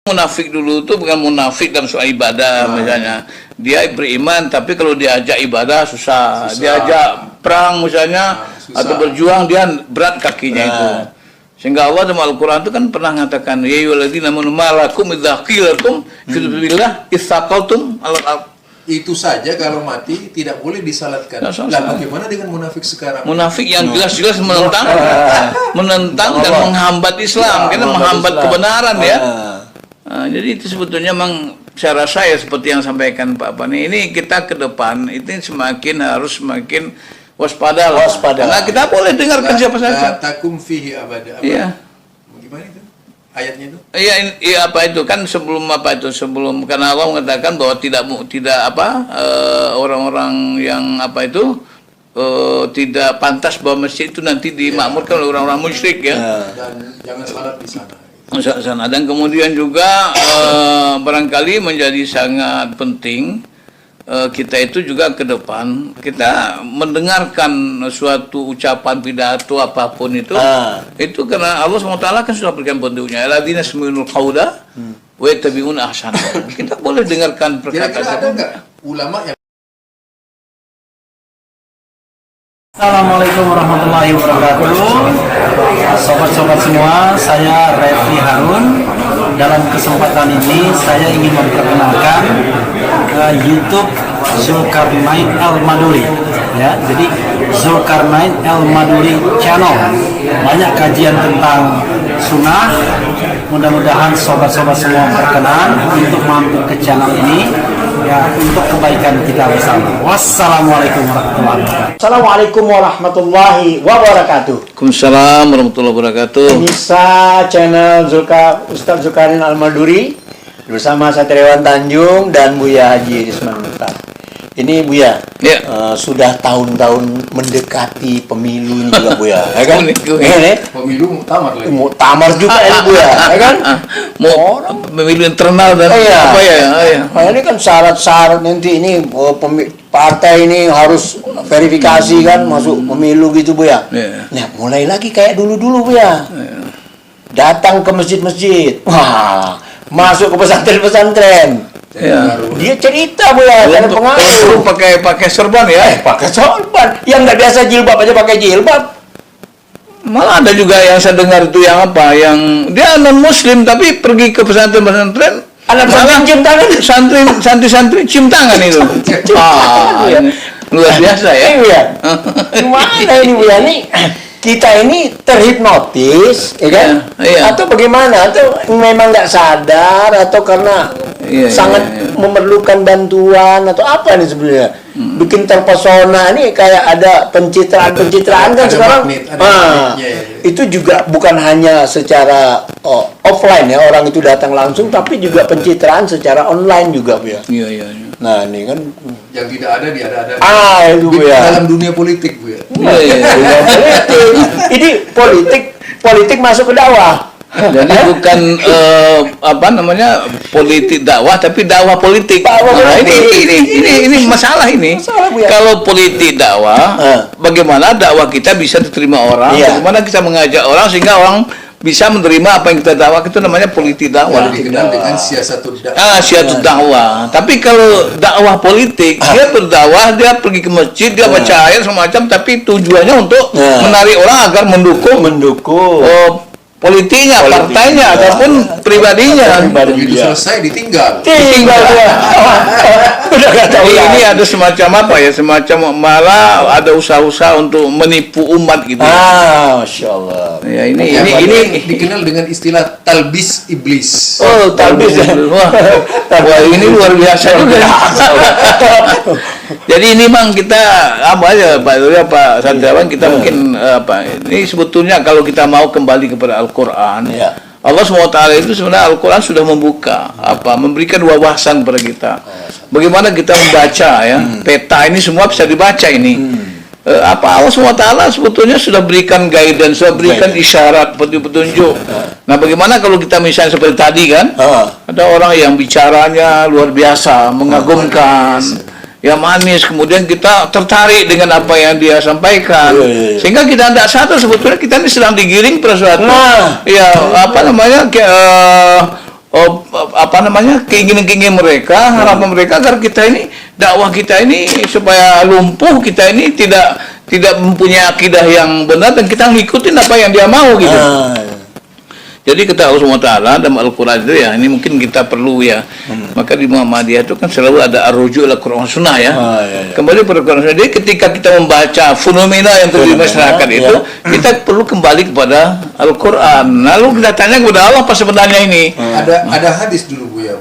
Munafik dulu tuh bukan munafik dalam soal ibadah, misalnya dia beriman tapi kalau diajak ibadah susah. Diajak perang misalnya atau berjuang dia berat kakinya itu. Sehingga Allah dalam Al-Quran itu kan pernah mengatakan, ya ayyuhalladzina amanu ma lakum idza qila lakum fi sabilillah itsaqaltum al-ard. Itu saja kalau mati tidak boleh disalatkan. Nah, bagaimana dengan munafik sekarang? Munafik yang jelas-jelas menentang dan menghambat Islam, karena menghambat kebenaran ya. Jadi itu sebetulnya memang saya rasa ya seperti yang sampaikan Pak Pani, ini kita ke depan itu harus semakin waspada. Karena kita boleh dengarkan siapa saja. Takum fihi abada. Iya. Gimana itu? Ayatnya itu? Iya apa itu kan sebelum karena Allah mengatakan bahwa orang-orang yang tidak pantas bahwa masjid itu nanti dimakmurkan oleh orang-orang musyrik ya. Dan jangan salat di sana. Dan kemudian juga barangkali menjadi sangat penting kita itu juga ke depan kita mendengarkan suatu ucapan pidato apapun itu karena Allah SWT kan sudah berikan petunjuknya alladzina yastami'unal qawla wa yattabi'una ahsana. Kita boleh dengarkan perkataan. Ada enggak ulama yang Assalamualaikum warahmatullahi wabarakatuh. Sobat-sobat semua, saya Refli Harun. Dalam kesempatan ini saya ingin memperkenalkan YouTube Zulkarnain Al-Maduri. Ya, jadi Zulkarnain Al-Maduri Channel. Banyak kajian tentang sunnah. Mudah-mudahan sobat-sobat semua berkenan untuk mampir ke channel ini. Ya, untuk kebaikan kita bersama. Wassalamualaikum warahmatullahi wabarakatuh. Assalamualaikum warahmatullahi wabarakatuh. Waalaikumsalam warahmatullahi wabarakatuh. Pemirsa channel Ustadz Zulkarnain Al-Maduri bersama Satriawan Tanjung dan Buya Haji Risman Mukhtar. Ini Buya, sudah tahun-tahun mendekati pemilu ini juga Buya, ya kan? pemilu muktamar lagi. Muktamar juga ini Buya, ya kan? Pemilu internal dan apa ya? Nah, ini kan syarat-syarat nanti ini partai ini harus verifikasi kan masuk pemilu gitu Buya. Nah, mulai lagi kayak dulu-dulu Buya. Datang ke masjid-masjid, wah, masuk ke pesantren-pesantren. Dia cerita Buya, ada pengaruh pakai sorban ya? Pakai sorban. Yang nggak biasa jilbab aja pakai jilbab. Malah ada juga yang saya dengar itu yang dia non muslim tapi pergi ke pesantren-pesantren. Anak pesantren cium tangan. Santri-santri cium tangan itu. Luar biasa ya. Iya. Gimana ini Buya nih? Kita ini terhipnotis, ya kan? Atau bagaimana? Atau memang nggak sadar? Atau karena sangat memerlukan bantuan? Atau apa nih sebenarnya? Bikin terpesona nih kayak ada pencitraan kan sekarang. Itu juga bukan hanya secara offline ya, orang itu datang langsung, tapi juga pencitraan secara online juga Bu ya. Iya. Nah ini kan yang tidak ada diada-ada. Itu Bu ya. Dalam dunia politik Bu ya. Ini politik masuk ke dakwah. Jadi bukan politik dakwah tapi dakwah politik. Ini masalah ini. Kalau politik dakwah, bagaimana dakwah kita bisa diterima orang? Bagaimana kita mengajak orang sehingga orang bisa menerima apa yang kita dakwah, itu namanya politik dakwah. Dikenal dengan siasatul dakwah. Siasatul dakwah. Tapi kalau dakwah politik, dia berdakwah, dia pergi ke masjid, dia baca ayat semacam, tapi tujuannya untuk menarik orang agar mendukung politiknya, partainya, ataupun pribadinya. Begitu selesai ditinggal. Udah gak tahu. Ini ada semacam semacam malah ada usaha-usaha untuk menipu umat gitu. Masya Allah. Ya ini dikenal dengan istilah talbis iblis. Talbis. Wah, ini luar biasa juga. Jadi ini memang kita Pak Sandrawan, kita mungkin ini sebetulnya kalau kita mau kembali kepada Al-Quran, Allah SWT itu sebenarnya Al-Quran sudah membuka memberikan wawasan kepada kita. Bagaimana kita membaca ya, peta ini semua bisa dibaca ini. Allah SWT sebetulnya sudah berikan guidance, sudah berikan isyarat, petunjuk. Nah, bagaimana kalau kita misalnya seperti tadi kan, ada orang yang bicaranya luar biasa, mengagumkan, ya manis, kemudian kita tertarik dengan apa yang dia sampaikan, sehingga kita tidak sadar sebetulnya kita ini sedang digiring pada suatu keinginan-keinginan mereka, harapan mereka agar kita ini dakwah kita ini supaya lumpuh, kita ini tidak mempunyai akidah yang benar dan kita ngikutin apa yang dia mau gitu. Jadi kata Allah SWT dalam Al-Quran itu ya, ini mungkin kita perlu ya. Maka di Muhammadiyah itu kan selalu ada ar-ruju' ila Quran Sunnah ya. Kembali pada Quran Sunnah. Jadi ketika kita membaca fenomena yang terjadi di masyarakat itu, kita perlu kembali kepada Al-Quran. Lalu kita tanya kepada Allah apa sebenarnya ini. Ada hadis dulu Bu ya.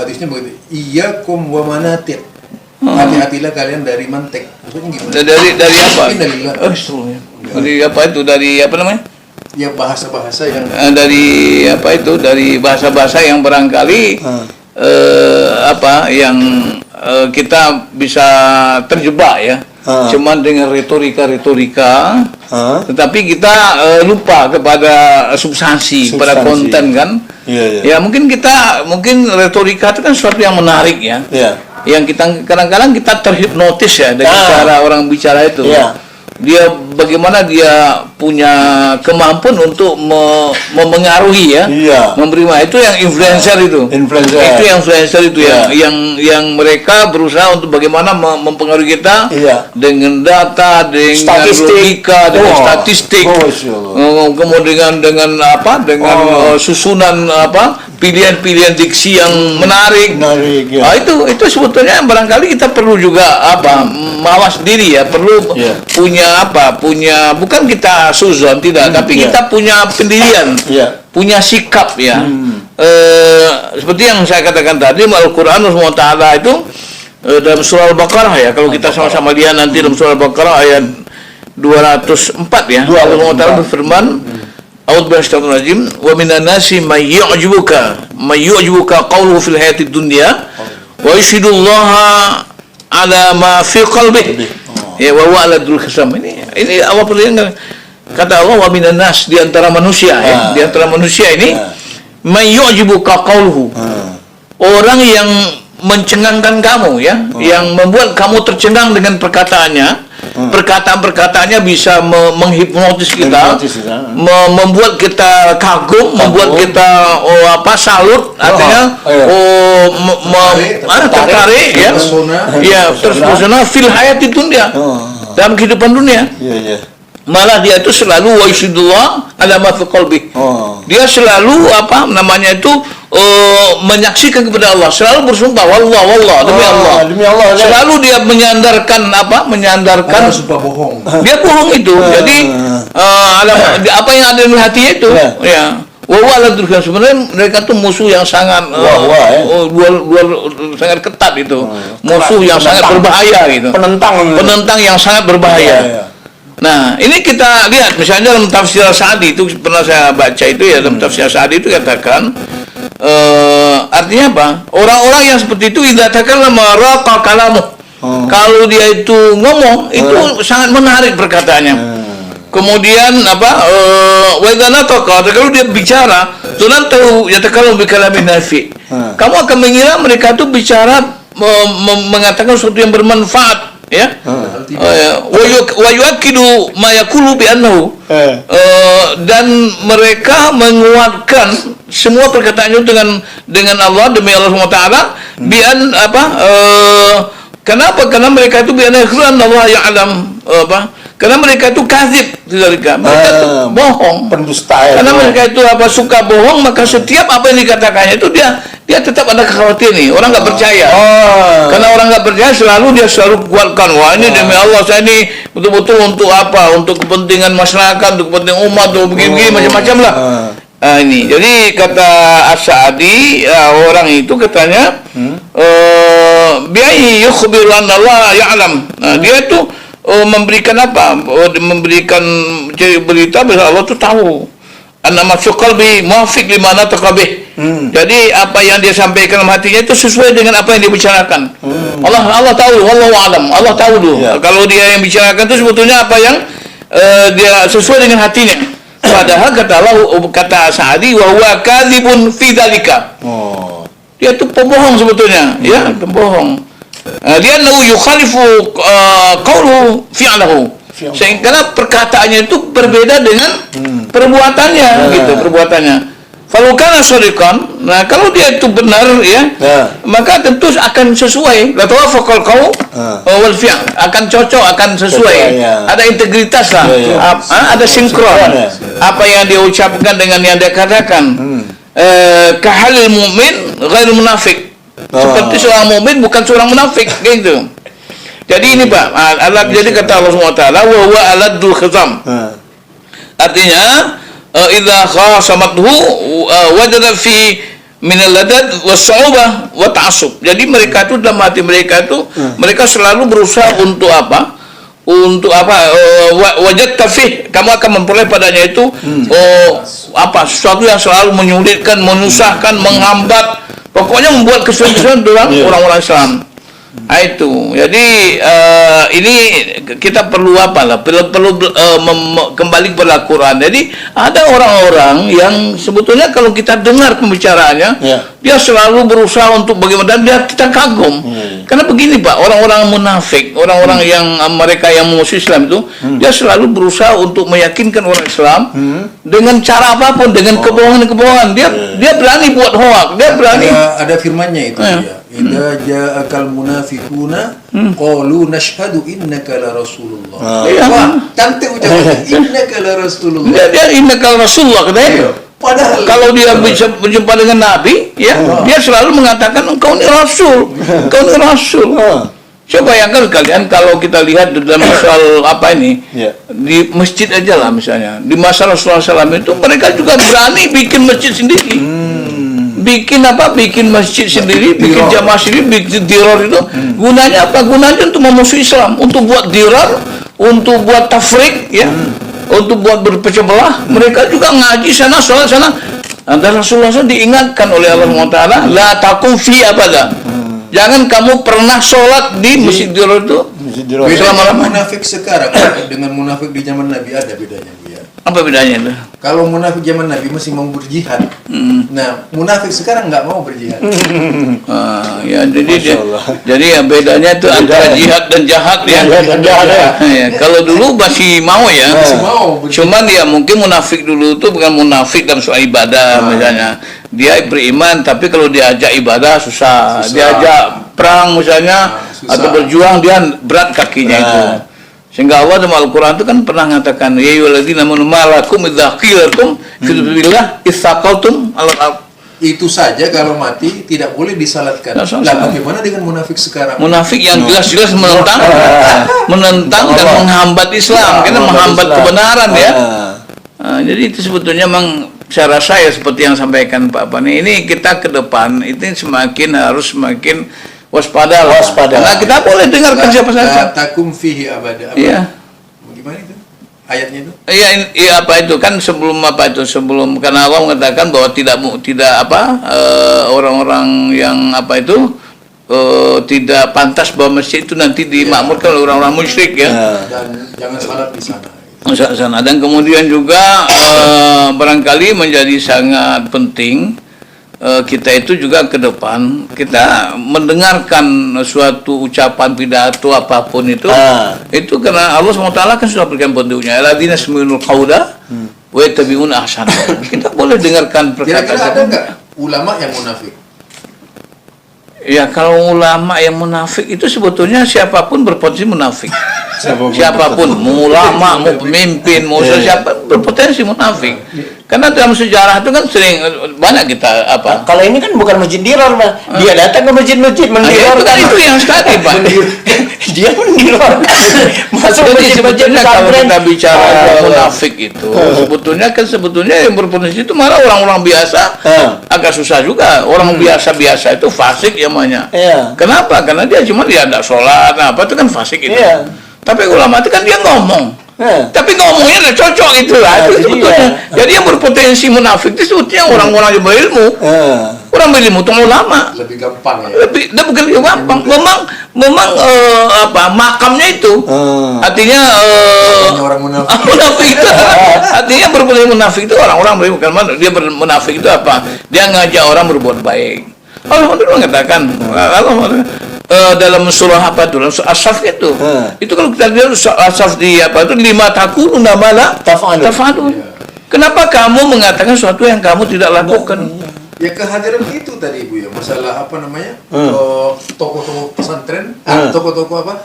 Hadisnya begitu. Iyyakum wa manatik. Hati-hatilah kalian dari mantek. Maksudnya gimana? Dari apa? Dari apa itu? Dari apa namanya? Ya bahasa-bahasa yang dari apa itu, dari bahasa-bahasa yang barangkali yang kita bisa terjebak ya, cuman dengan retorika, tetapi kita lupa kepada substansi pada konten kan. Ya mungkin retorika itu kan sesuatu yang menarik ya, yang kita kadang-kadang kita terhipnotis ya dengan cara orang bicara itu. Dia bagaimana dia punya kemampuan untuk memengaruhi ya, memberi itu yang influencer itu ya, yang mereka berusaha untuk bagaimana mempengaruhi kita dengan data, dengan logika, dengan statistik, kemudian dengan susunan pilihan-pilihan diksi yang menarik. Itu sebetulnya barangkali kita perlu juga mawas diri ya, perlu punya bukan kita suzon tidak, tapi kita punya pendirian, punya sikap ya. Seperti yang saya katakan tadi, Al-Quran SWT itu dalam surah Al-Baqarah ya, kalau kita sama-sama lihat nanti dalam surah Al-Baqarah ayat 204 ya, Allah SWT berfirman, A'udzubillahi wa minan nasi may yu'jibuka qawluhu fil hayatid dunya wa yashhadullaha ala ma fi qalbihi ya wa huwa ala dzul khisam. Ini awal pertanyaan kata Allah, wa minan nas, di antara manusia ya, di antara manusia ini may yu'jibuka qawluhu, orang yang mencengangkan kamu ya, yang membuat kamu tercengang dengan perkataannya. Perkataan-perkataannya bisa menghipnotis kita, membuat kita kagum, membuat kita salut, artinya tertarik ya, terpesona fil hayati dunia, dalam kehidupan dunia. Malah dia itu selalu wa yushidullah ala ma fi qalbi. Dia selalu menyaksikan kepada Allah, selalu bersumpah wallah demi Allah. Selalu dia menyandarkan sumpah bohong. Dia bohong itu. Jadi apa yang ada di hatinya itu ya. Sebenarnya mereka tuh musuh yang sangat sangat ketat itu. Musuh yang sangat berbahaya gitu. Penentang yang sangat berbahaya. Nah, ini kita lihat misalnya dalam tafsir Sa'di itu pernah saya baca itu ya, dalam tafsir Sa'di itu katakan artinya apa? Orang-orang yang seperti itu idza takallama raqa kalamuh. Kalau dia itu ngomong itu sangat menarik perkataannya. Kemudian wa idza nataqa, kalau dia bicara, tunantu yatakallamu bi kalamin nafi. Kamu akan mengira mereka itu bicara mengatakan sesuatu yang bermanfaat ya. Wa yu'akkidu ma yaqulu bi annahu, dan mereka menguatkan semua perkataannya dengan Allah, demi Allah SWT, bian kenapa? Karena mereka itu bian Allah ya'lam karena mereka itu kadzib, mereka itu bohong, pendusta ya. Karena mereka itu suka bohong, maka setiap apa yang dikatakannya itu dia tetap ada kekhawatiran nih, orang nggak percaya. Karena orang nggak percaya dia selalu kuatkan, wah ini demi Allah saya ini betul-betul untuk apa? Untuk kepentingan masyarakat, untuk kepentingan umat, untuk begini macam-macam lah. Ini jadi kata As-Sa'di, orang itu katanya bi'ai yukhbiru anna Allah ya'lam. Dia itu memberikan memberikan berita bahwa Allah itu tahu. Anna ma fi qalbi muwafiq lima nataqa bih. Jadi apa yang dia sampaikan dalam hatinya itu sesuai dengan apa yang dia bicarakan. Allah tahu, wallahu a'lam. Allah tahu dulu. Kalau dia yang bicarakan itu sebetulnya apa yang dia sesuai dengan hatinya. Padahal kata Sa'di, wa huwa kadzibun fi dzalika. Dia itu pembohong sebetulnya, ya, pembohong. Dia yukhalifu qawluhu fi'lahu. Sehingga perkataannya itu berbeda dengan perbuatannya, gitu, perbuatannya. Falau kana shadiqan, nah kalau dia itu benar ya, maka tentu akan sesuai. La tawafaqal qaul wal fi'l, akan cocok, akan sesuai. Ada integritas lah. Ada sinkron. Apa yang dia ucapkan dengan yang dia katakan. Kahalil mu'min ghairu munafik. Seperti seorang mukmin bukan seorang munafik gitu. Jadi ini Pak, jadi kata Allah SWT, wa huwa aladul khizam. Artinya idza khasamathu wajada fi min al-ladad was-su'ubah wa ta'assub. Jadi mereka itu dalam hati mereka itu mereka selalu berusaha untuk apa? Untuk apa? Wajadta fi, kamu akan memperoleh padanya itu sesuatu yang selalu menyulitkan, menyusahkan, menghambat. Pokoknya membuat kesulitan dalam orang-orang Islam. Itu. Jadi ini kita perlu apa lah? Perlu kembali kepada Quran. Jadi ada orang-orang yang sebetulnya kalau kita dengar pembicaraannya, dia selalu berusaha untuk bagaimana, dan kita kagum. Karena begini Pak, orang-orang munafik, orang-orang yang mereka yang musuh Islam itu, dia selalu berusaha untuk meyakinkan orang Islam dengan cara apapun, dengan kebohongan-kebohongan. Dia berani buat hoak, dia berani. Ada firmannya itu ya. Idza ja'akal munafiquna qalu nashhadu innaka la rasulullah. Wah, cantik ucapan innaka la rasulullah. Dia innaka la rasulullah katanya. Padahal kalau dia bisa berjumpa dengan Nabi, ya, dia selalu mengatakan engkau ini rasul, engkau ini rasul. Coba bayangkan kalian kalau kita lihat dalam soal apa ini, di masjid aja lah misalnya, di masa Rasulullah SAW itu mereka juga berani bikin masjid sendiri. Bikin masjid sendiri, bikin jamaah sendiri, bikin dirar itu. Gunanya apa? Gunanya untuk memusuhi Islam, untuk buat dirar, untuk buat tafrik, ya, untuk buat berpecah belah. Mereka juga ngaji sana, sholat sana. Dan Rasulullah SAW diingatkan oleh Allah SWT, la takum fi abada. Jangan kamu pernah sholat di masjid dirar itu. Beda munafik sekarang dengan munafik di zaman Nabi ada bedanya, Bu ya. Apa bedanya itu? Kalau munafik zaman Nabi masih mau berjihad. Nah, munafik sekarang nggak mau berjihad. Ya, jadi ya bedanya itu antara jihad dan jahat ya. Ya, kalau dulu masih mau ya. Cuman ya mungkin munafik dulu itu bukan munafik dalam soal ibadah misalnya. Dia beriman tapi kalau diajak ibadah susah. Diajak perang misalnya atau berjuang dia berat kakinya itu. Sehingga Allah dalam Al-Quran itu kan pernah mengatakan, ya ayyuhalladzina amanu ma lakum idza qila lakum fi sabilillah itsaqaltum al-ard. Itu saja kalau mati tidak boleh disalatkan. Lah bagaimana dengan munafik sekarang? Munafik yang jelas-jelas menentang dan menghambat Islam, karena menghambat kebenaran ya. Jadi itu sebetulnya memang saya rasa ya seperti yang sampaikan Pak Pani, ini kita ke depan itu harus semakin waspada. Karena kita boleh dengarkan siapa saja. Takum fihi abada. Iya. Gimana itu? Ayatnya itu? Iya apa itu kan sebelum karena Allah mengatakan bahwa tidak orang-orang yang tidak pantas bahwa masjid itu nanti dimakmurkan oleh orang-orang musyrik ya. Dan jangan salat di sana. Dan kemudian juga barangkali menjadi sangat penting kita itu juga ke depan kita mendengarkan suatu ucapan pidato apapun itu karena Allah SWT kan sudah berikan petunjuknya alladzina yastami'unal qawla wa yattabi'una ahsana. Kita boleh dengarkan perkataan. Kira-kira ada enggak ulama yang munafik? Ya kalau ulama yang munafik itu sebetulnya siapapun berpotensi munafik. Siapapun, mau ulama, mau pemimpin, mau siapa berpotensi munafik. Karena dalam sejarah itu kan sering banyak kita apa. Kalau ini kan bukan masjid dirar, Mas. Dia datang ke masjid-masjid mendiror kan itu yang tadi, Pak. Dia mendiror. Masuk jadi sebetulnya kalau kita bicara munafik itu sebetulnya yang berpotensi itu malah orang-orang biasa agak susah juga. Orang biasa-biasa itu fasik ya namanya. Kenapa? Karena dia cuma dia tidak sholat, apa itu kan fasik itu. Tapi ulama itu kan dia ngomong. Tapi ngomongnya udah cocok itu lah. Jadi yang berpotensi munafik itu sebetulnya orang-orang yang berilmu. Orang berilmu itu ulama. Lebih gampang ya. Bukan lebih gampang. Memang makamnya itu. Artinya orang munafik itu. Artinya berpotensi munafik itu orang-orang berilmu. Karena dia munafik itu apa? Dia ngajak orang berbuat baik. Allah mengatakan dalam surah apa itu, dalam As-Saff itu kalau kita lihat As-Saff di apa itu lima takunu namala tafadun. Kenapa kamu mengatakan sesuatu yang kamu tidak lakukan? Ya kehadiran itu tadi Bu ya, masalah apa namanya, tokoh-tokoh pesantren, tokoh-tokoh apa,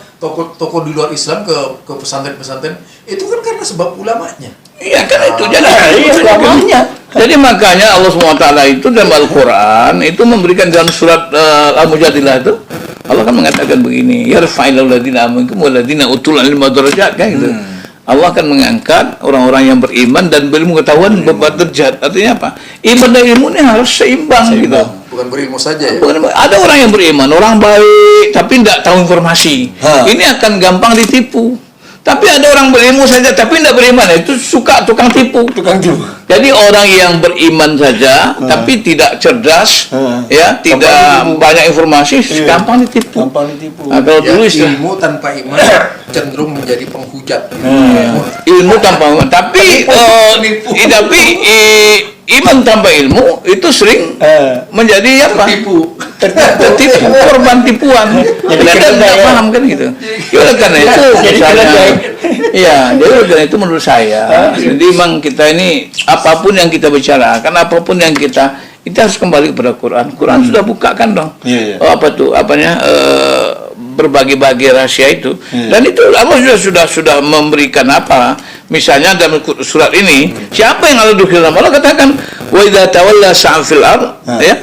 tokoh di luar Islam ke pesantren-pesantren itu kan karena sebab ulamanya. Iya kan itu jadi ulamanya. Jadi makanya Allah SWT itu dalam Al-Quran itu memberikan dalam surat Al-Mujadilah itu Allah kan mengatakan begini, yarfa'ilul ladzina amanu walladzina utul ilma darajat kan gitu. Allah akan mengangkat orang-orang yang beriman dan berilmu pengetahuan beberapa derajat. Artinya apa? Iman dan ilmu ini harus seimbang. Gitu. Bukan berilmu saja ya. Bukan, ada orang yang beriman, orang baik, tapi tidak tahu informasi. Ini akan gampang ditipu. Tapi ada orang berilmu saja tapi tidak beriman, itu suka tukang tipu. Jadi orang yang beriman saja tapi tidak cerdas, ya tidak banyak informasi, gampang ditipu. Kalau tulis ilmu tanpa iman cenderung menjadi penghujat. Ilmu tanpa iman, tapi iman tanpa ilmu itu sering menjadi apa? Tertipu, korban tipuan. Jadi tidak paham kan gitu. Oleh karena itu, jadi oleh karena itu menurut saya, jadi memang kita ini apapun yang kita bicarakan, apapun yang kita harus kembali kepada Quran. Quran sudah bukakan dong. Apa tuh? Apanya? Berbagi-bagi rahasia itu. Dan itu Allah sudah memberikan apa? Misalnya dalam surat ini, siapa yang Allah dukil Allah katakan, wa idza tawalla sa'fil ard, ya.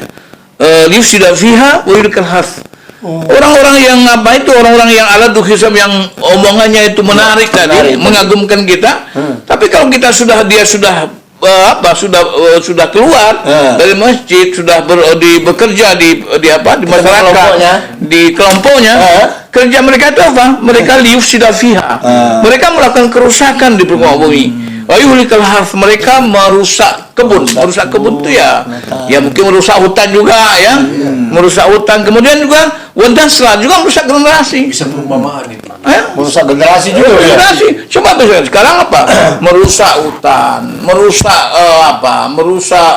Liyufsida fiha wa yurikal harth. Orang-orang yang apa itu, orang-orang yang ala duhisam yang omongannya itu menarik tadi, mengagumkan kita. Tapi kalau kita sudah keluar dari masjid, sudah bekerja di masyarakat, di kelompoknya, kerja mereka itu apa? Mereka liyufsida fiha. Mereka melakukan kerusakan di permukaan bumi. Wayulikal harf, mereka merusak kebun. Merusak kebun itu ya mungkin merusak hutan juga ya. Merusak hutan, kemudian juga wandaslah juga merusak generasi. Bisa perumpamaan ini. Merusak generasi juga. Generasi. Coba misalnya sekarang apa? Merusak hutan, merusak merusak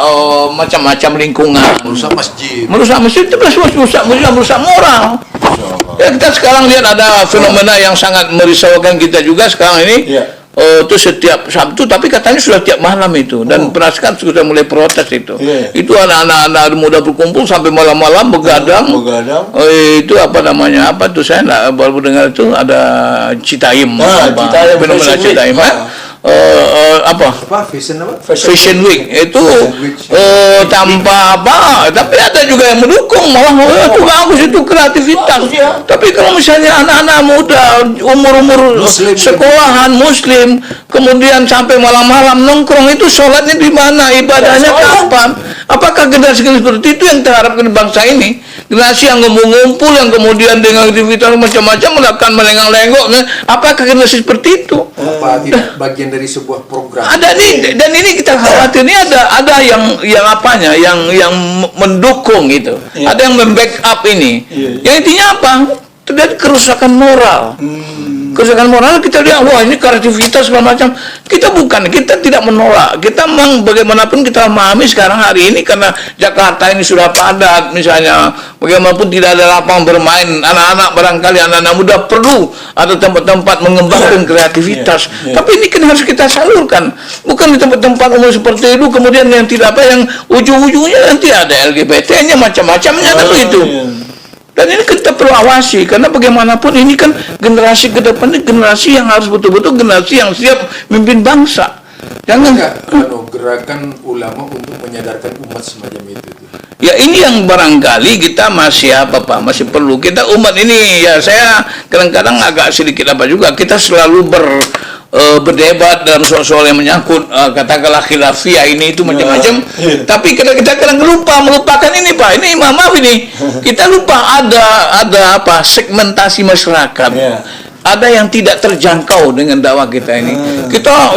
macam-macam lingkungan. Merusak masjid. Merusak masjid itu merusak moral. Ya, kita sekarang lihat ada fenomena yang sangat merisaukan kita juga sekarang ini. Itu setiap Sabtu, tapi katanya sudah tiap malam itu, dan perasaan sudah mulai protes itu. Itu anak-anak muda berkumpul sampai malam-malam begadang. Itu apa namanya? Apa tuh saya baru dengar itu ada Citaim. Fenomena Citaim. Fashion Week itu tanpa apa, tapi ada juga yang mendukung, malah itu bagus, itu kreativitas. Tapi kalau misalnya anak-anak muda umur sekolahan Muslim kemudian sampai malam-malam nongkrong, itu sholatnya di mana, ibadahnya kapan? Apakah generasi seperti itu yang terharapkan bangsa ini? Generasi yang ngumpul, yang kemudian dengan aktivitas macam-macam melakukan melenggang-lenggok, apakah generasi seperti itu? Apa tidak bagian dari sebuah program? Ada nih, dan ini kita khawatir ini ada yang mendukung itu, ada yang membackup ini. Yang intinya apa? Terjadi kerusakan moral. Kerusakan moral, kita lihat, wah ini kreativitas segala macam. Kita tidak menolak. Kita memang bagaimanapun kita memahami sekarang hari ini karena Jakarta ini sudah padat, misalnya bagaimanapun tidak ada lapangan bermain, anak-anak barangkali anak-anak muda perlu ada tempat-tempat mengembangkan kreativitas. Tapi ini kan harus kita salurkan, bukan di tempat-tempat umum seperti itu kemudian yang tidak yang ujung-ujungnya nanti ada LGBT-nya macam-macamnya kan begitu. Dan ini kita perlu awasi, karena bagaimanapun ini kan generasi ke depan ini generasi yang harus betul-betul generasi yang siap memimpin bangsa. Jangan gerakan ulama untuk menyadarkan umat semacam itu. Ya ini yang barangkali kita masih masih perlu. Kita umat ini ya, saya kadang-kadang agak sedikit juga, kita selalu berdebat dalam soal-soal yang menyangkut katakanlah khilafiyah ini itu macam-macam. Tapi kita kadang melupakan ini Pak. Ini maaf ini. Kita lupa ada segmentasi masyarakat. Ada yang tidak terjangkau dengan dakwah kita ini. Kita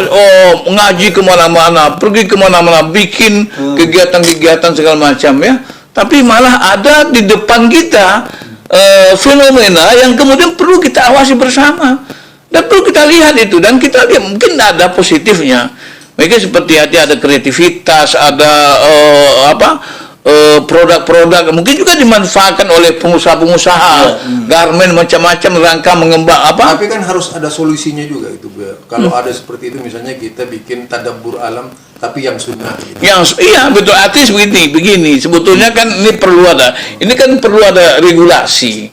ngaji kemana-mana, pergi kemana-mana, bikin kegiatan-kegiatan segala macam ya. Tapi malah ada di depan kita fenomena yang kemudian perlu kita awasi bersama. Dan perlu kita lihat itu, dan kita lihat mungkin ada positifnya. Mungkin seperti ada kreativitas, ada produk-produk mungkin juga dimanfaatkan oleh pengusaha-pengusaha garmen macam-macam rangka mengembang Tapi kan harus ada solusinya juga itu, Bu. Kalau ada seperti itu, misalnya kita bikin tadabbur alam tapi yang sunnah. Gitu. Iya betul, artis begini. Sebetulnya kan ini perlu ada regulasi.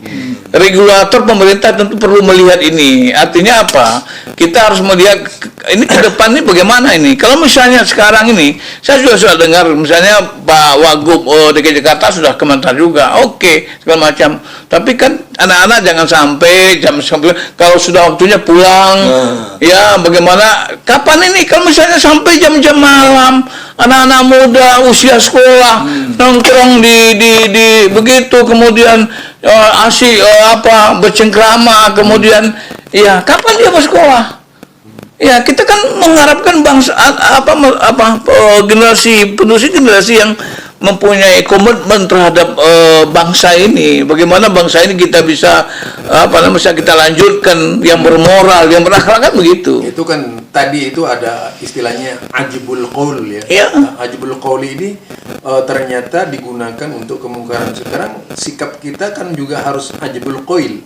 Regulator pemerintah tentu perlu melihat ini. Artinya apa? Kita harus melihat ini ke depan ini bagaimana ini. Kalau misalnya sekarang ini, saya juga sudah dengar misalnya Pak Wagub DKI Jakarta sudah komentar juga, oke, segala macam. Tapi kan anak-anak jangan sampai jam 9 kalau sudah waktunya pulang. Ya, bagaimana? Kapan ini? Kalau misalnya sampai jam-jam malam, anak-anak muda usia sekolah nongkrong di begitu, kemudian asyik bercengkrama, kemudian ya kapan dia bersekolah? Ya, kita kan mengharapkan bangsa generasi yang mempunyai komitmen terhadap bangsa ini. Bagaimana bangsa ini kita bisa kita lanjutkan yang bermoral, yang berakhlak, kan begitu. Itu kan tadi itu ada istilahnya ajibul qaul ya. Iya. Nah, ajibul qaul ini ternyata digunakan untuk kemungkaran. Sekarang sikap kita kan juga harus ajibul qaul.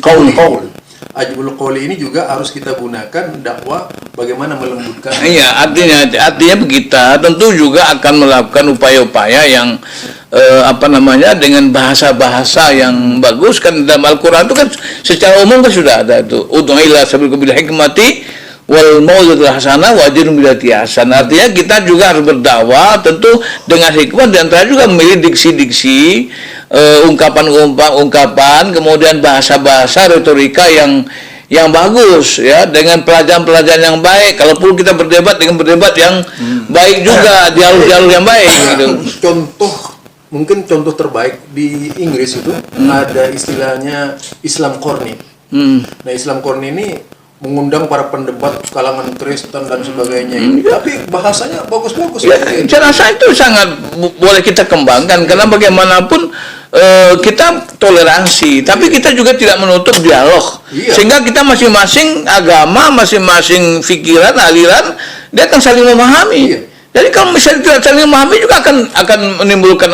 Qaul. Ajibul qaul ini juga harus kita gunakan dakwah bagaimana melembutkan. Iya, artinya kita tentu juga akan melakukan upaya-upaya yang dengan bahasa-bahasa yang bagus. Kan dalam Al-Qur'an itu kan secara umum kan sudah ada itu. Ud'u ila sabil hikmati wal mau'izatil hasanah wa ajrun billati hasan. Artinya kita juga harus berdakwah tentu dengan hikmah, dan antara juga memilih diksi-diksi, ungkapan-ungkapan, kemudian bahasa-bahasa retorika yang bagus ya, dengan pelajaran-pelajaran yang baik. Kalaupun kita berdebat dengan berdebat yang baik juga, dialog-dialog yang baik gitu. Mungkin contoh terbaik di Inggris itu ada istilahnya Islam Corny. Nah, Islam Corny ini mengundang para pendebat kalangan Kristen dan sebagainya. Tapi bahasanya bagus-bagus. Ya, saya rasa itu sangat boleh kita kembangkan, karena bagaimanapun kita toleransi, tapi kita juga tidak menutup dialog. Sehingga kita masing-masing agama, masing-masing pikiran, aliran, dia akan saling memahami. Jadi kalau misalnya tidak saling memahami juga akan menimbulkan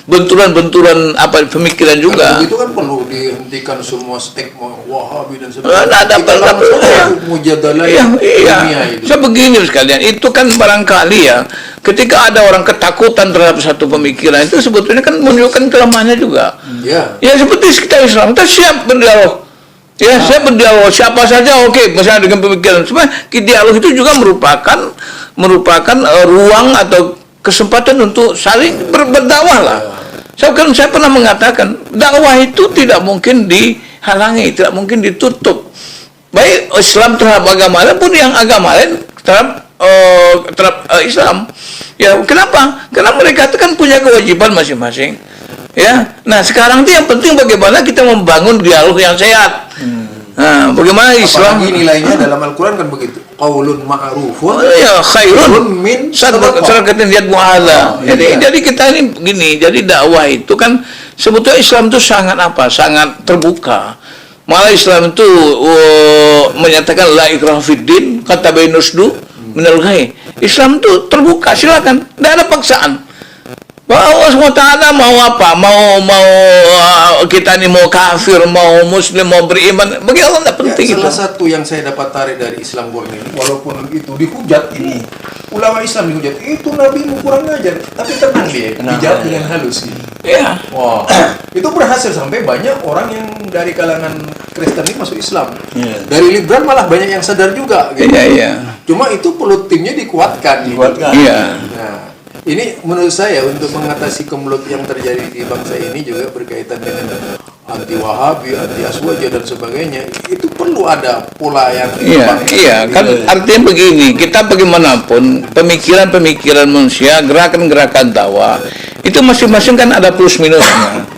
benturan-benturan pemikiran juga. Itu kan perlu dihentikan semua stigma Wahabi dan sebagainya. Iya. Saya begini sekalian, itu kan barangkali ya, ketika ada orang ketakutan terhadap satu pemikiran, itu sebetulnya kan menunjukkan kelemahannya juga. Ya seperti kita Islam, kita siap berdialog. Ya, saya berdialog siapa saja, oke, misalnya dengan pemikiran. Sebenarnya dialog itu juga merupakan ruang atau kesempatan untuk saling berdakwah lah. Saya pernah mengatakan dakwah itu tidak mungkin dihalangi, tidak mungkin ditutup. Baik Islam terhadap agama lain pun yang agama lain terhadap Islam. Ya, kenapa? Karena mereka itu kan punya kewajiban masing-masing. Ya, nah sekarang itu yang penting bagaimana kita membangun dialog yang sehat. Nah, bagaimana Islam? Apalagi nilainya dalam Al-Quran kan begitu. Qaulun ma'rufun khairun min sadaqatin yatba'uha. Jadi kita ini begini. Jadi dakwah itu kan sebetulnya Islam itu sangat terbuka. Malah Islam itu menyatakan la ikraha fiddin, kata bainusdu minal ghai. Islam itu terbuka, silakan, tidak ada paksaan. Bahwa Allah SWT mau apa? Mau kita ini mau kafir, mau muslim, mau beriman, bagi Allah tidak penting. Salah satu yang saya dapat tarik dari Islam Corny ini, walaupun itu dihujat ini, ulama Islam dihujat, itu Nabi kurang ngajar, tapi tenang dia, dijawab dengan halus. Iya. Wah, itu berhasil sampai banyak orang yang dari kalangan Kristen ini masuk Islam. Dari liberal malah banyak yang sadar juga. Gitu. Iya. Cuma itu perlu timnya dikuatkan. Iya. Nah, ini menurut saya untuk mengatasi kemelut yang terjadi di bangsa ini juga berkaitan dengan anti Wahabi, anti Aswaja dan sebagainya. Itu perlu ada pola yang Iya, kan artinya begini, kita bagaimanapun pemikiran manusia, gerakan-gerakan dakwah itu masing-masing kan ada plus minusnya.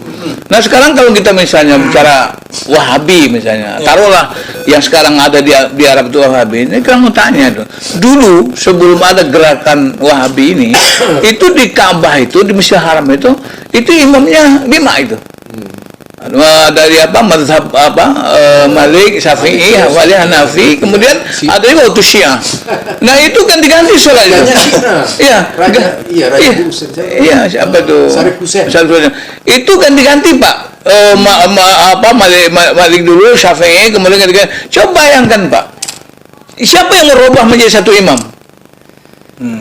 Nah sekarang kalau kita misalnya bicara Wahabi misalnya, taruhlah yang sekarang ada di Arab itu Wahabi, ini kan mau tanya tuh, dulu sebelum ada gerakan Wahabi ini, itu di Ka'bah itu, di Masjidil Haram itu imamnya 5 itu. Dari mazhab Malik, Syafi'i, Hambali, Hanafi, kemudian ada juga Syiah. Nah itu ganti-ganti soalnya. Iya, siapa tuh? Syarif Husain. Itu ganti-ganti Pak. Malik dulu, Syafi'i, kemudian ganti-ganti. Coba bayangkan Pak, siapa yang merubah menjadi satu imam?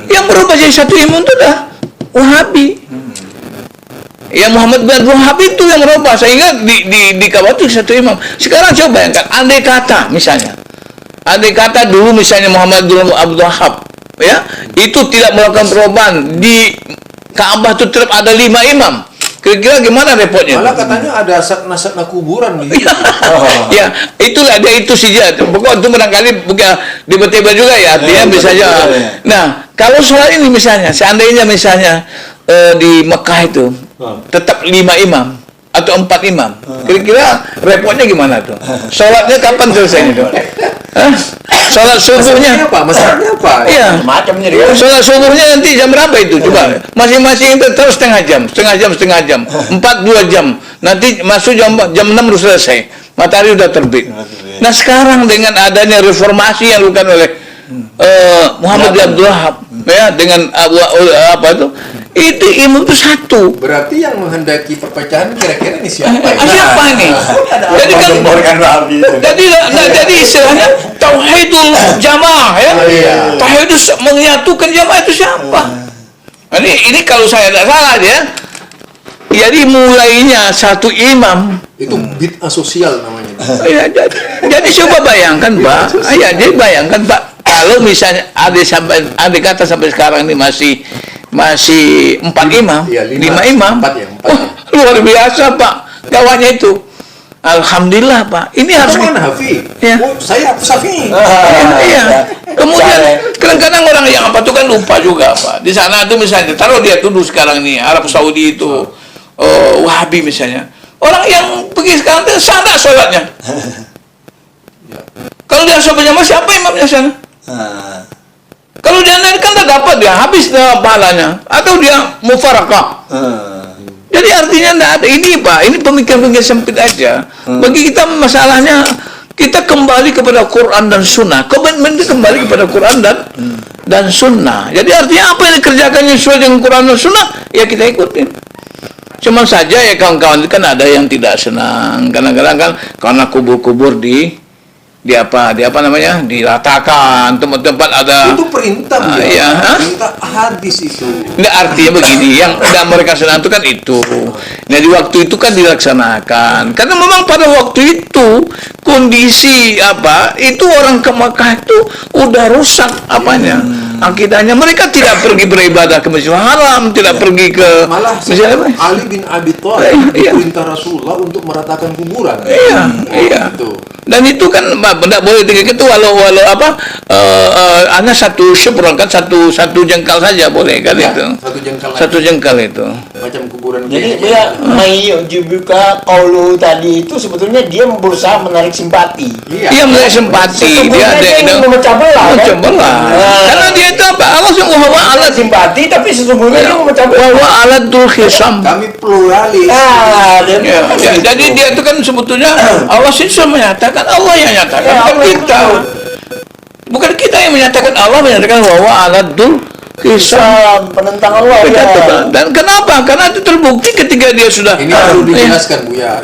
Yang berubah jadi satu imam itu dah Wahabi. Ya Muhammad bin Abdul Wahab itu yang merubah sehingga di Kawatu satu imam. Sekarang coba bayangkan, andai kata misalnya, dulu misalnya Muhammad bin Abdul Wahab ya itu tidak melakukan perubahan, di Ka'bah itu tetap ada 5 imam. Kira-kira gimana repotnya? Malah katanya ada satna kuburan nih. Ya, itulah dia itu saja. Pokoknya itu barangkali bukan tiba-tiba juga ya, artinya bisa aja. Nah, kalau soal ini misalnya, seandainya misalnya di Mekah itu tetap 5 imam atau 4 imam, kira-kira repotnya gimana tuh? Sholatnya kapan selesainya tuh? Sholat subuhnya apa? Masalahnya apa? Iya. Macamnya dia. Sholat subuhnya nanti jam berapa itu? Coba. Masing-masing itu terus setengah jam. 4 2 jam. Nanti masuk jam 6 udah selesai. Matahari udah terbit. Nah, sekarang dengan adanya reformasi yang dilakukan oleh Muhammad bin Abdul Wahab ya dengan apa itu imam itu satu. Berarti yang menghendaki perpecahan kira-kira ini siapa? Siapa ini? Jadi kan jadi istilahnya tauhidul jamaah ya. Tauhid menyatukan jamaah itu siapa? Ini kalau saya tidak salah ya. Jadi mulainya satu imam itu bid'ah sosial namanya. Ya, jadi coba bayangkan Pak. Ya, jadi bayangkan Pak, kalau misalnya ada kata sampai sekarang ini masih 4 imam, ya, 5 imam. 4 ya, 4 oh, luar biasa Pak, gawatnya itu. Alhamdulillah Pak. Ini harus mana Hafi? Ya. Oh, saya Safi. Iya. Kemudian kadang-kadang orang yang apa tuh kan lupa juga Pak. Di sana tuh misalnya taruh dia tuduh sekarang nih Arab Saudi itu Wahabi misalnya. Orang yang pergi sekarang itu sana sholatnya. Kalau dia sholat berjamaah siapa imamnya sana? Kalau dia naik kan tak dapat dia habis pahalanya atau dia mufarakah. Jadi artinya tidak ada ini Pak. Ini pemikiran-pemikiran sempit aja. Bagi kita masalahnya kita kembali kepada Quran dan Sunnah. Komitmen kita kembali kepada Quran dan Sunnah. Jadi artinya apa yang dikerjakannya sesuai dengan Quran dan Sunnah ya kita ikutin. Cuma saja ya kawan-kawan kan ada yang tidak senang kadang-kadang kan karena kubur-kubur di apa namanya diratakan tempat-tempat ada itu perintah perintah hadis itu. Nggak, artinya begini yang mereka senang itu kan itu. Nah di waktu itu kan dilaksanakan karena memang pada waktu itu kondisi itu orang ke Mekah itu udah rusak apanya akidahnya. Mereka tidak pergi beribadah ke Masjidil Haram, tidak pergi ke malah Ali bin Abi Thalib perintah Rasulullah untuk meratakan kuburan. Iya. Dan itu kan tidak boleh tinggal itu walau hanya satu syubron kan satu jengkal saja boleh kan ya, itu. Satu jengkal itu. Macam kuburan. Jadi dia juga kaulu tadi itu sebetulnya dia berusaha menarik simpati. Iya menarik simpati. Dia memecah belah. Karena dia itu apa? Allah subhanahu alat simpati tapi sesungguhnya dia memecah belah. Wa alatul khisam. Kami pluralis. Jadi dia itu kan sebetulnya Allah sudah menyatakan Allah yang nyatakan bukan kita yang menyatakan Allah menyatakan bahwa alatul kisah penentang Allah dan kenapa? Karena itu terbukti ketika dia sudah ini perlu dijelaskan Bu ya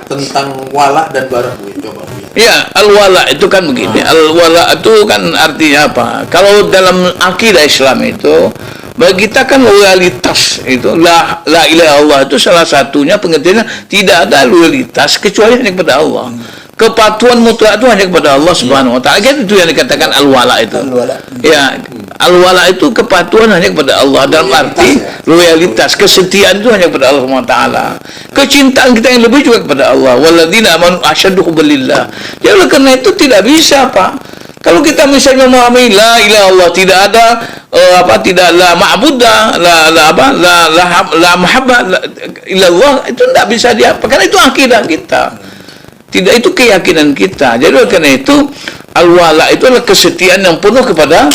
tentang wala dan bara Bu coba Bu ya al-wala itu kan begini al-wala itu kan artinya apa? Kalau dalam akidah Islam itu bagi kita kan loyalitas itu la ilaha illallah itu salah satunya pengertiannya tidak ada loyalitas kecuali hanya kepada Allah. Kepatuhan mutlak itu hanya kepada Allah Subhanahu wa taala. Itu yang dikatakan al-wala itu. Ya, al-wala itu kepatuhan hanya kepada Allah dalam arti loyalitas, kesetiaan itu hanya kepada Allah Subhanahu wa taala. Kecintaan kita yang lebih juga kepada Allah. Walladzina amanu asyaddu hubbilillah. Jadi oleh karena itu tidak bisa, Pak. Kalau kita misalnya memahami la ilaha illallah tidak ada tidak la ma'budah la mahabbah illallah itu tidak bisa diapa karena itu akidah kita. Tidak itu keyakinan kita. Jadi karena itu al-wala itu adalah kesetiaan yang penuh kepada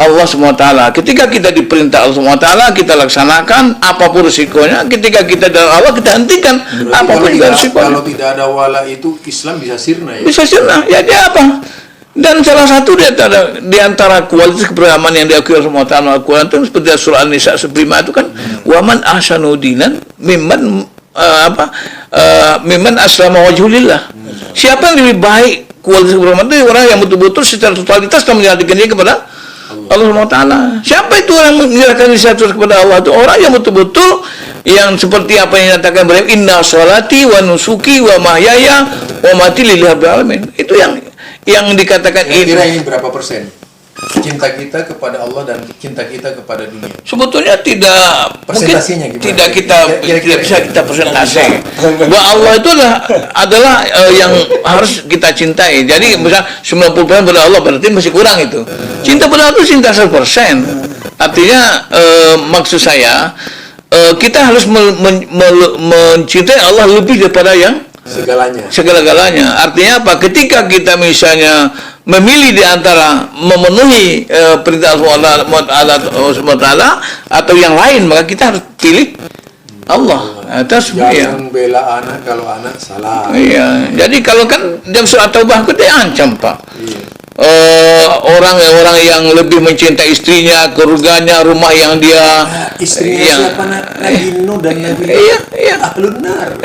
Allah SWT. Ketika kita diperintah Allah SWT, kita laksanakan apapun risikonya. Ketika kita dalam Allah, kita hentikan apapun juga risikonya. Kalau tidak ada wala itu Islam bisa sirna ya? Bisa sirna. Ya dia apa? Dan salah satu di antara kualitas keberagaman yang diakui oleh Allah SWT Al-Quran itu seperti surah An-Nisa 15 itu kan waman ahsanu dinan mimman mimman aslama wajhulillah. Siapa yang lebih baik kualitas keberagaman itu orang yang betul-betul secara totalitas menyerahkan diri kepada Allah SWT. Siapa itu orang yang menyerahkan diri 100% kepada Allah? Itu orang yang betul-betul yang seperti apa yang dinyatakan Ibrahim, inna sholati wa nusuki wa mahyaya wa mati lillahi rabbil alamin. Itu yang dikatakan Kira-kira ini berapa persen cinta kita kepada Allah dan cinta kita kepada dunia? sebetulnya tidak mungkin Persentasenya gimana? tidak kita Kira-kira. tidak bisa kita persentase. Bahwa Allah itu adalah yang harus kita cintai. Jadi misal 90% pada Allah berarti masih kurang itu. Cinta pada Allah itu cinta 100%. Artinya maksud saya kita harus mencintai Allah lebih daripada yang segala-galanya. Artinya apa? Ketika kita misalnya memilih di antara memenuhi perintah Allah SWT atau yang lain, maka kita harus pilih Allah. Atas Jangan bela anak kalau anak salah. Iya. Jadi kalau kan dalam surat Taubah itu diancam, Pak. Iya. Orang-orang yang lebih mencintai istrinya, keluarganya, rumah yang dia Istrinya siapa? Nabi Nuh dan Nabi Ahlun Nar.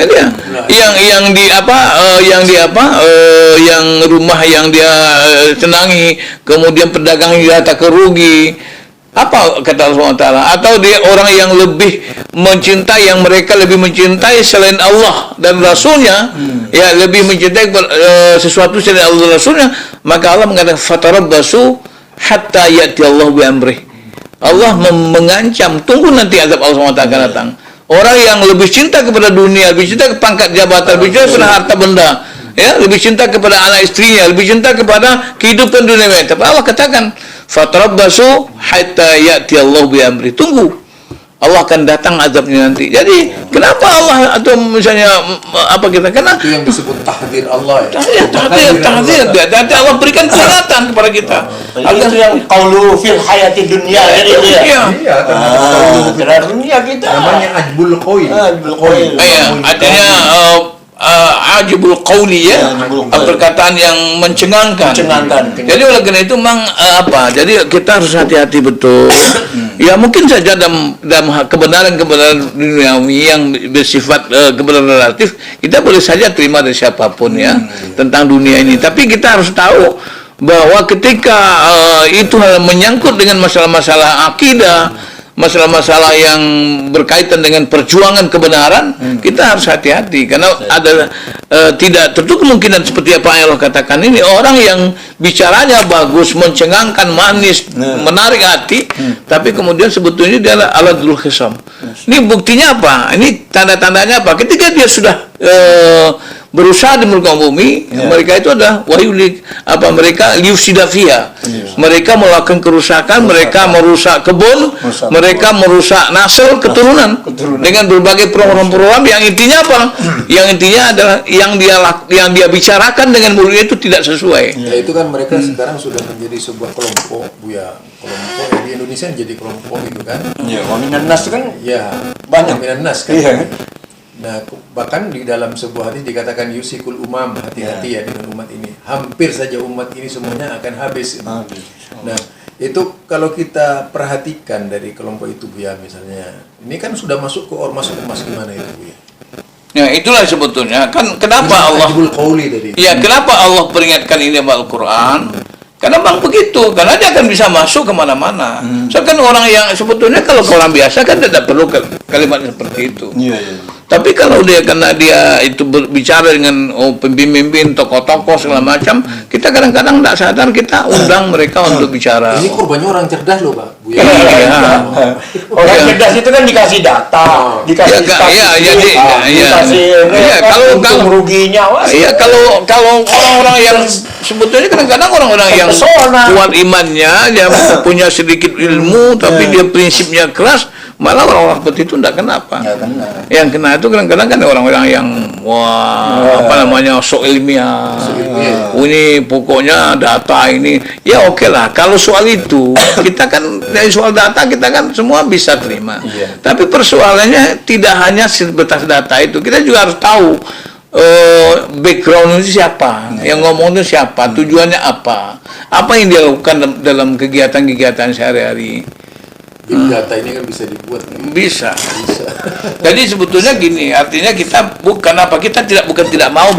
Yang rumah yang dia senangi, kemudian pedagang yang dia tak kerugi. Apa kata Allah SWT? Atau dia orang yang lebih mencintai, yang mereka lebih mencintai selain Allah dan Rasulnya, ya lebih mencintai sesuatu selain Allah dan Rasulnya, maka Allah mengatakan fatarabbasu hatta ya'ti Allah bi amrih. Allah mengancam, tunggu nanti azab Allah SWT akan datang. Orang yang lebih cinta kepada dunia, lebih cinta ke pangkat jabatan, lebih cinta kepada harta benda, ya, lebih cinta kepada anak istrinya, lebih cinta kepada kehidupan dunia. Tapi Allah katakan fatarabbasu hatta ya'ti Allah bi amri. Tunggu, Allah akan datang azabnya nanti. Jadi kenapa Allah atau misalnya apa kita karena itu yang disebut tahdir Allah ya. Tahdir. Nanti Allah berikan peringatan kepada kita. Itu yang qaulu fil hayati dunya. Iya. Terhadap dunia kita. Namanya ajbul qaul. Iya, artinya ajibul qawli ya, perkataan yang mencengangkan. Jadi oleh karena itu memang jadi kita harus hati-hati betul. Ya mungkin saja dalam kebenaran duniawi yang bersifat kebenaran relatif, kita boleh saja terima dari siapapun ya tentang dunia ini. Tapi kita harus tahu bahwa ketika itu menyangkut dengan masalah-masalah akidah, masalah-masalah yang berkaitan dengan perjuangan kebenaran, kita harus hati-hati karena ada tidak tertutup kemungkinan seperti apa yang Allah katakan ini, orang yang bicaranya bagus, mencengangkan, manis, menarik hati, tapi kemudian sebetulnya dia adalah aladul khisam. Ini buktinya apa? Ini tanda-tandanya apa? Ketika dia sudah berusaha di muka bumi, mereka itu adalah mereka liufsidafia. Mereka melakukan kerusakan, mereka merusak kebun, mereka merusak nasl keturunan dengan berbagai program-program yang intinya apa? Yang intinya adalah yang dia bicarakan dengan mulutnya itu tidak sesuai. Ya itu kan mereka sekarang sudah menjadi sebuah kelompok, Buya. Kelompok yang di Indonesia menjadi kelompok itu kan. Ya, Waminan Nas kan ya banyak. Waminan Nas kan. Iya. Nah, bahkan di dalam sebuah hadis dikatakan yusikul umam, hati-hati ya dengan umat ini. Hampir saja umat ini semuanya akan habis. Nah, itu kalau kita perhatikan dari kelompok itu Buya misalnya, ini kan sudah masuk ke ormas-ormas gimana itu Buya? Ya itulah sebetulnya kan kenapa Allah kenapa Allah peringatkan ini dalam Al-Quran. Karena memang begitu, karena dia akan bisa masuk kemana-mana. Misalkan orang yang sebetulnya kalau orang biasa kan tidak perlu kalimat seperti itu. Tapi kalau karena dia itu berbicara dengan pemimpin, tokoh-tokoh segala macam, kita kadang-kadang tidak sadar kita undang mereka untuk bicara. Ini korbannya orang cerdas loh, Pak. Orang cerdas itu kan dikasih data, dikasih kalau ruginya, kalau orang-orang yang sebetulnya kadang-kadang orang-orang yang kuat imannya, dia punya sedikit ilmu, tapi dia prinsipnya keras, malah orang-orang seperti itu tidak kenapa. Yang kena itu kadang-kadang kan orang-orang yang sok ilmiah. Ini pokoknya data ini. Ya oke lah. Kalau soal itu kita kan dari soal data kita kan semua bisa terima. Tapi persoalannya tidak hanya sebatas data itu. Kita juga harus tahu background itu siapa, yang ngomong itu siapa, tujuannya apa yang dia lakukan dalam kegiatan-kegiatan sehari-hari. Big data ini kan bisa dibuat. Bisa. Jadi sebetulnya gini, artinya kita bukan tidak mau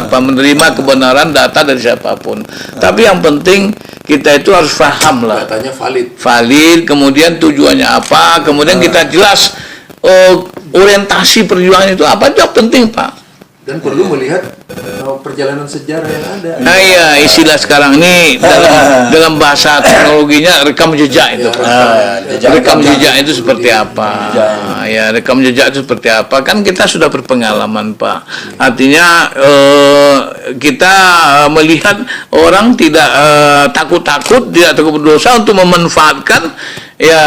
menerima kebenaran data dari siapapun. Tapi yang penting kita itu harus paham lah. Datanya valid. Valid, kemudian tujuannya apa, kemudian kita jelas orientasi perjuangan itu apa, itu yang penting, Pak. Dan perlu melihat perjalanan sejarah yang ada. Nah iya, istilah sekarang ini dalam bahasa teknologinya rekam jejak itu. Rekam jejak itu seperti apa? Ya, rekam jejak itu seperti apa? Kan kita sudah berpengalaman, Pak. Artinya kita melihat orang tidak takut-takut, tidak takut berdosa untuk memanfaatkan ya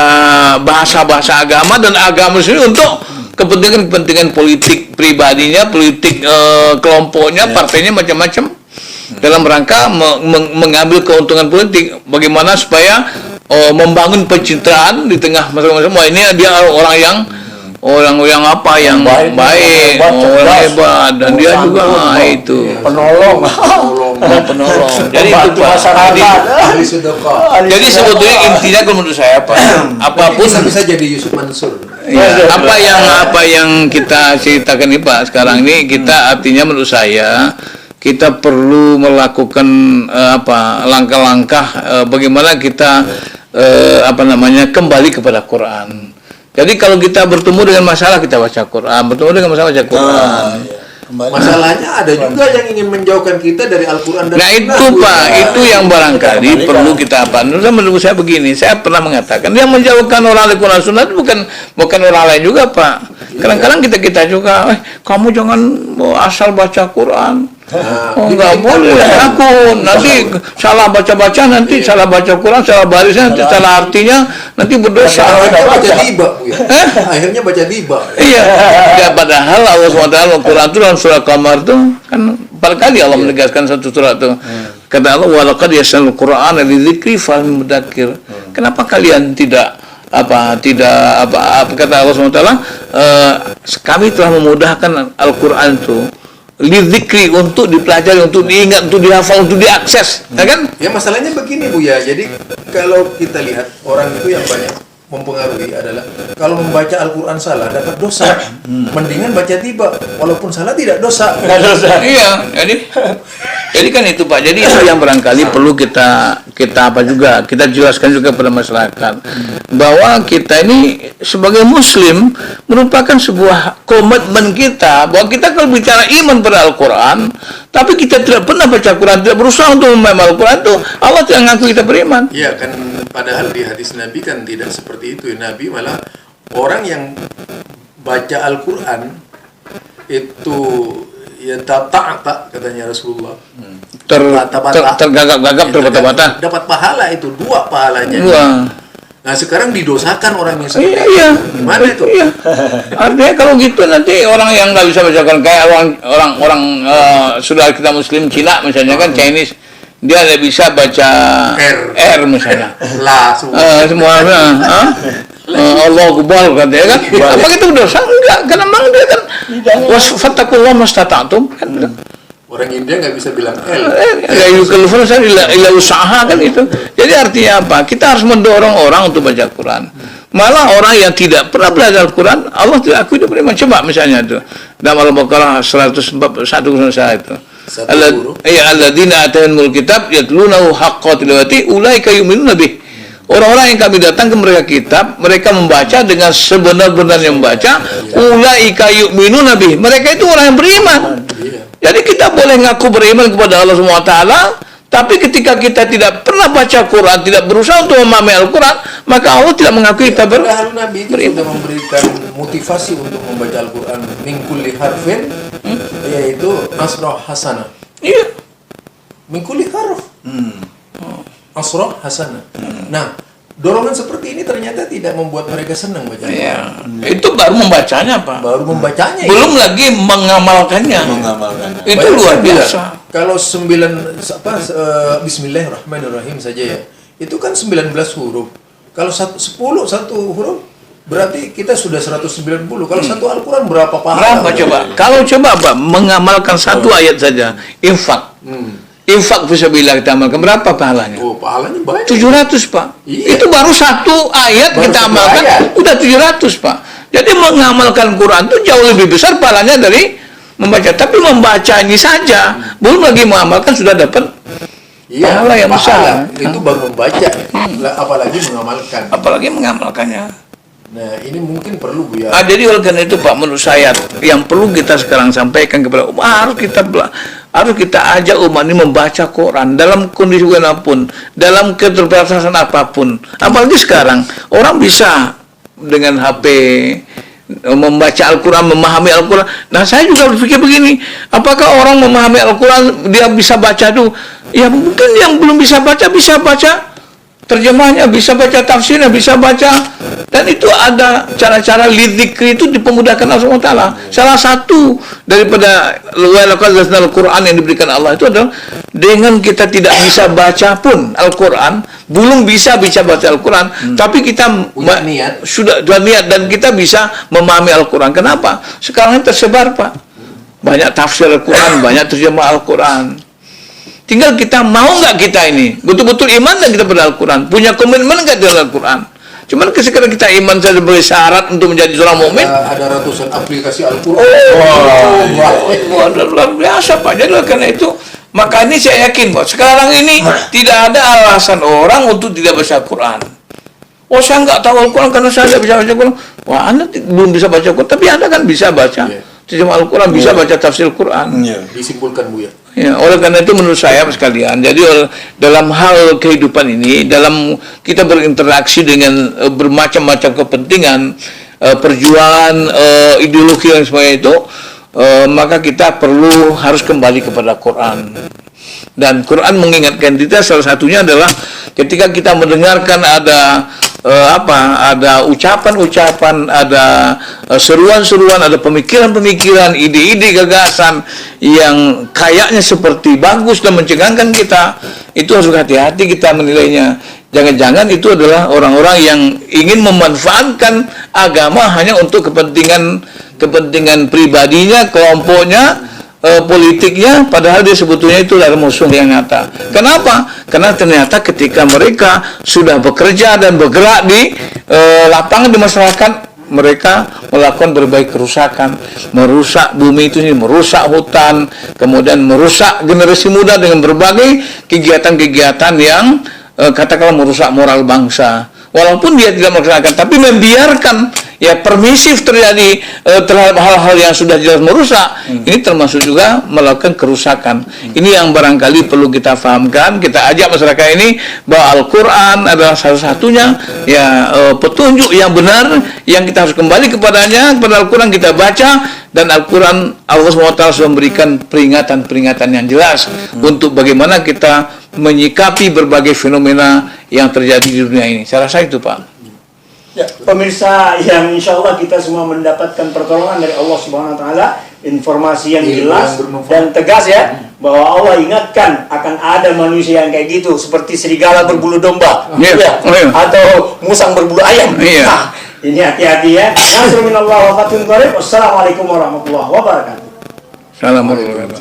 bahasa-bahasa agama dan agama sendiri untuk kepentingan politik pribadinya, politik kelompoknya, partainya macam-macam dalam rangka mengambil keuntungan politik. Bagaimana supaya membangun pencitraan di tengah masyarakat. Wah, ini dia orang yang apa yang baik, orang hebat, dan dia juga itu penolong. Jadi itu Pak. Jadi sebetulnya intinya kalau menurut saya Pak, apapun bisa jadi Yusuf Mansur. Ya, apa yang kita ceritakan ini Pak sekarang ini, kita artinya menurut saya kita perlu melakukan langkah-langkah bagaimana kita kembali kepada Quran. Jadi kalau kita bertemu dengan masalah kita baca Quran, bertemu dengan masalah baca Quran. Masalahnya ada juga yang ingin menjauhkan kita dari Al-Quran dan Nah itu Pak, itu yang barangkali perlu kita menurut saya begini, saya pernah mengatakan yang menjauhkan orang dari Quran Sunnah itu bukan orang lain juga Pak. Kadang-kadang kita juga, kamu jangan asal baca Quran. Enggak boleh, takut nanti salah baca-baca, nanti salah baca Quran, salah barisnya, nanti salah artinya, nanti berdosa. Akhirnya baca tiba, akhirnya baca tiba. Iya, ya, padahal Allah SWT Al-Quran itu dalam surah Qamar itu kan berkali Allah menegaskan satu surat itu. Kata Allah, walaqad yassarnal Qur'ana lidzikri fahal mudzakir. Kenapa kalian tidak kata Allah SWT, kami telah memudahkan Al-Quran itu lidzikri, untuk dipelajari, untuk diingat, untuk dihafal, untuk diakses, ya kan? Ya masalahnya begini Bu ya, jadi kalau kita lihat orang itu yang banyak mempengaruhi adalah kalau membaca Al-Quran salah dapat dosa, mendingan baca tiba, walaupun salah tidak dosa. Iya, jadi kan itu Pak. Jadi itu yang barangkali perlu kita jelaskan juga pada masyarakat bahwa kita ini sebagai Muslim merupakan sebuah komitmen kita bahwa kita kalau bicara iman pada Al-Quran, tapi kita tidak pernah baca Quran, tidak berusaha untuk memahami Al-Quran, itu Allah tidak ngaku kita beriman. Iya kan, padahal di hadis Nabi kan tidak seperti itu. Nabi malah orang yang baca Al-Quran itu ya tak katanya Rasulullah, tergagap-gagap, terbata-bata, dapat pahala itu, 2 pahalanya. Nah sekarang didosakan orang yang seperti itu. Iya. Gimana itu? Iya. Artinya kalau gitu nanti orang yang nggak bisa baca Quran, kayak orang saudara kita Muslim Cina misalnya kan, Chinese, dia tidak bisa baca R misalnya. Semuanya. Allah Akbar katanya kan. Apa itu dosa? Enggak, karena memang dia kan wasfattakullah mastata'tum kan. Orang India nggak bisa bilang L. Ya yukallifu nafsan illa usaha kan itu. Jadi artinya apa? Kita harus mendorong orang untuk baca Quran. Malah orang yang tidak pernah belajar Quran, Allah tidak akui dia beriman. Coba misalnya itu dalam Al-Baqarah 141 saya itu. Alladzina atainahumul kitab yatlunahu haqqa tilawati ulaika yu'minuna bih. Orang-orang yang kami datang ke mereka kitab, mereka membaca dengan sebenar-benarnya membaca, ulaika yu'minuna bih. Mereka itu orang yang beriman. Jadi kita boleh ngaku beriman kepada Allah SWT, tapi ketika kita tidak pernah baca Quran, tidak berusaha untuk memahami Al-Quran, maka Allah tidak mengakui kita beriman. Nabi itu sudah memberikan motivasi untuk membaca Al-Quran min kulli harfin, yaitu asroh hasanah. Iya. Min kulli harf. Asroh hasanah. Nah, dorongan seperti ini ternyata tidak membuat mereka senang baca. Iya. Itu baru membacanya, Pak. Baru membacanya. Belum lagi mengamalkannya. Itu luar biasa. Kalau Bismillahirrahmanirrahim saja ya, itu kan 19 huruf. Kalau 10 satu huruf, berarti kita sudah 190. Kalau satu Al-Quran berapa pahala? Berapa coba? Kalau coba Pak mengamalkan satu ayat saja, infak. infak fisabilillah kita amalkan, berapa pahalanya? Oh, pahalanya banyak. 700, Pak. Iya. Itu baru satu ayat Baru kita satu amalkan, ayat. udah 700, Pak. Jadi mengamalkan Quran itu jauh lebih besar pahalanya dari membaca. Tapi membaca ini saja, belum lagi mengamalkan sudah dapat pahala yang besar. Itu baru membaca, apalagi mengamalkan. Apalagi mengamalkannya. Nah, ini mungkin perlu, Bu ya. Jadi oleh karena itu, Pak, menurut saya yang perlu kita sekarang sampaikan kepada umat, harus kita ajak umat ini membaca Quran dalam kondisi manapun, dalam keterbatasan apapun. Apalagi sekarang orang bisa dengan HP membaca Al-Quran, memahami Al-Quran. Nah, saya juga berpikir begini, apakah orang memahami Al-Quran dia bisa baca tuh? Ya mungkin yang belum bisa baca terjemahnya, bisa baca tafsirnya, bisa baca, dan itu ada cara-cara lidzikri itu dipermudahkan Allah SWT. Salah satu daripada Al-Quran yang diberikan Allah itu adalah dengan kita tidak bisa baca pun Al-Quran, belum bisa baca Al-Quran, tapi kita sudah niat dan kita bisa memahami Al-Quran. Kenapa? Sekarang ini tersebar, Pak, banyak tafsir Al-Quran, banyak terjemah Al-Quran. Tinggal kita mau nggak kita ini betul-betul iman dan kita pada Al-Quran, punya komitmen nggak dengan Al-Quran. Cuman sekarang kita iman saja sebagai syarat untuk menjadi seorang mukmin. Ada ratusan aplikasi Al-Quran. Luar biasa, Pak. Jadi karena itu, maka ini saya yakin, Pak, sekarang ini tidak ada alasan orang untuk tidak baca Al-Quran. Oh, saya nggak tahu Al-Quran karena saya tidak bisa baca Al-Quran. Wah, Anda belum bisa baca Al-Quran, tapi Anda kan bisa baca terjemah Al-Quran, bisa baca tafsir Al-Quran. Disimpulkan, Bu ya. Ya, oleh karena itu menurut saya sekalian, jadi dalam hal kehidupan ini, dalam kita berinteraksi dengan bermacam-macam kepentingan, perjuangan, ideologi dan sebagainya itu, maka kita harus kembali kepada Quran. Dan Quran mengingatkan kita, salah satunya adalah ketika kita mendengarkan ada ucapan-ucapan, ada seruan-seruan, ada pemikiran-pemikiran, ide-ide, gagasan yang kayaknya seperti bagus dan mencengangkan kita, itu harus hati-hati kita menilainya. Jangan-jangan itu adalah orang-orang yang ingin memanfaatkan agama hanya untuk kepentingan pribadinya, kelompoknya, politiknya, padahal dia sebetulnya itu adalah musuh yang nyata. Kenapa? Karena ternyata ketika mereka sudah bekerja dan bergerak di lapangan di masyarakat, mereka melakukan berbagai kerusakan, merusak bumi itu, merusak hutan, kemudian merusak generasi muda dengan berbagai kegiatan-kegiatan yang katakanlah merusak moral bangsa. Walaupun dia tidak melaksanakan, tapi membiarkan permisif terjadi terhadap hal-hal yang sudah jelas merusak. Ini termasuk juga melakukan kerusakan. Ini yang barangkali perlu kita fahamkan. Kita ajak masyarakat ini bahwa Al-Quran adalah salah satunya petunjuk yang benar, yang kita harus kembali kepadanya. Kepada Al-Quran kita baca, dan Al-Quran Allah SWT sudah memberikan peringatan-peringatan yang jelas untuk bagaimana kita menyikapi berbagai fenomena yang terjadi di dunia ini. Saya rasa itu, Pak. Ya, pemirsa yang insya Allah kita semua mendapatkan pertolongan dari Allah Subhanahu Wa Taala, informasi yang jelas dan tegas ya, bahwa Allah ingatkan akan ada manusia yang kayak gitu, seperti serigala berbulu domba, atau musang berbulu ayam. Nah, ini hati-hati ya. Nasrul minallah wa fatun qarib. Wassalamualaikum warahmatullahi wabarakatuh. Assalamualaikum.